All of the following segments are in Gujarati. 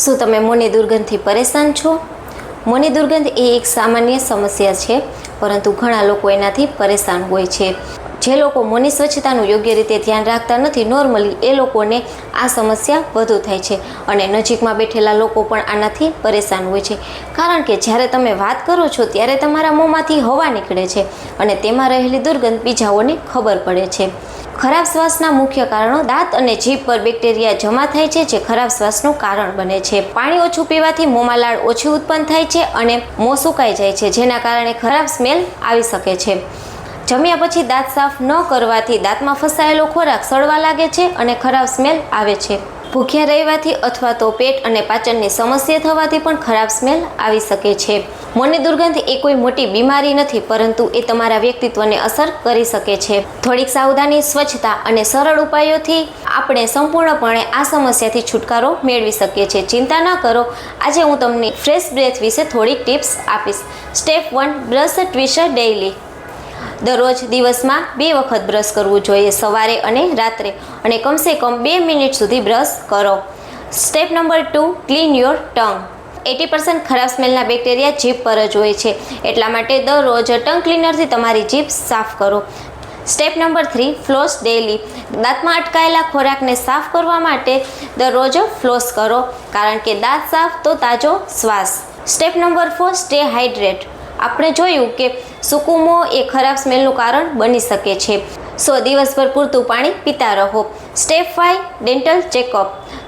શું તમે મોંની દુર્ગંધથી પરેશાન છો? મોંની દુર્ગંધ એ એક સામાન્ય સમસ્યા છે, પરંતુ ઘણા લોકો એનાથી પરેશાન હોય છે. જે લોકો મોંની સ્વચ્છતાનું યોગ્ય રીતે ધ્યાન રાખતા નથી, નોર્મલી એ લોકોને આ સમસ્યા વધુ થાય છે અને નજીકમાં બેઠેલા લોકો પણ આનાથી પરેશાન હોય છે. કારણ કે જ્યારે તમે વાત કરો છો ત્યારે તમારા મોંમાંથી હવા નીકળે છે અને તેમાં રહેલી દુર્ગંધ બીજાઓને ખબર પડે છે. ખરાબ શ્વાસના મુખ્ય કારણો: દાંત અને જીભ પર બેક્ટેરિયા જમા થાય છે, જે ખરાબ શ્વાસનું કારણ બને છે. પાણી ઓછું પીવાથી મોંમાં લાળ ઓછી ઉત્પન્ન થાય છે અને મોં સુકાઈ જાય છે, જેના કારણે ખરાબ સ્મેલ આવી શકે છે. જમ્યા પછી દાંત સાફ ન કરવાથી દાંતમાં ફસાયેલો ખોરાક સડવા લાગે છે અને ખરાબ સ્મેલ આવે છે. ભૂખ્યા રહેવાથી અથવા તો પેટ અને પાચનની સમસ્યા થવાથી પણ ખરાબ સ્મેલ આવી શકે છે. મોંની દુર્ગંધ એ કોઈ મોટી બીમારી નથી, પરંતુ એ તમારા વ્યક્તિત્વને અસર કરી શકે છે. થોડીક સાવધાની, સ્વચ્છતા અને સરળ ઉપાયોથી આપણે સંપૂર્ણપણે આ સમસ્યાથી છુટકારો મેળવી શકીએ છીએ. ચિંતા ન કરો, આજે હું તમને ફ્રેશ બ્રેથ વિશે થોડીક ટિપ્સ આપીશ. Step 1: brush twice daily. દરરોજ દિવસમાં 2 વખત બ્રશ કરવું જોઈએ, સવારે અને રાત્રે, અને કમસે કમ 2 મિનિટ સુધી બ્રશ કરો. Step number 2: clean your tongue. 80% ખરાબ સ્મેલના બેક્ટેરિયા જીભ પર જ હોય છે, એટલા માટે દરરોજ ટંગ ક્લીનરથી તમારી જીભ સાફ કરો. Step number 3: floss daily. દાંતમાં અટકાયેલા ખોરાકને સાફ કરવા માટે દરરોજ ફ્લોસ કરો, કારણ કે દાંત સાફ તો તાજો શ્વાસ. Step number 4: stay hydrate. આપણે જોયું કે સૂકું મોં એ ખરાબ સ્મેલનું કારણ બની શકે છે, દિવસભર પૂરતું પાણી પીતા રહો. Step 5: dental checkup.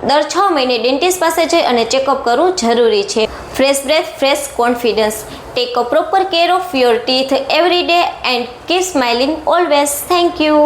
દર 6 મહિને ડેન્ટિસ્ટ પાસે જઈ અને ચેકઅપ કરવું જરૂરી છે. Fresh breath, fresh confidence. Take a proper care of your teeth every day and keep smiling always. Thank you.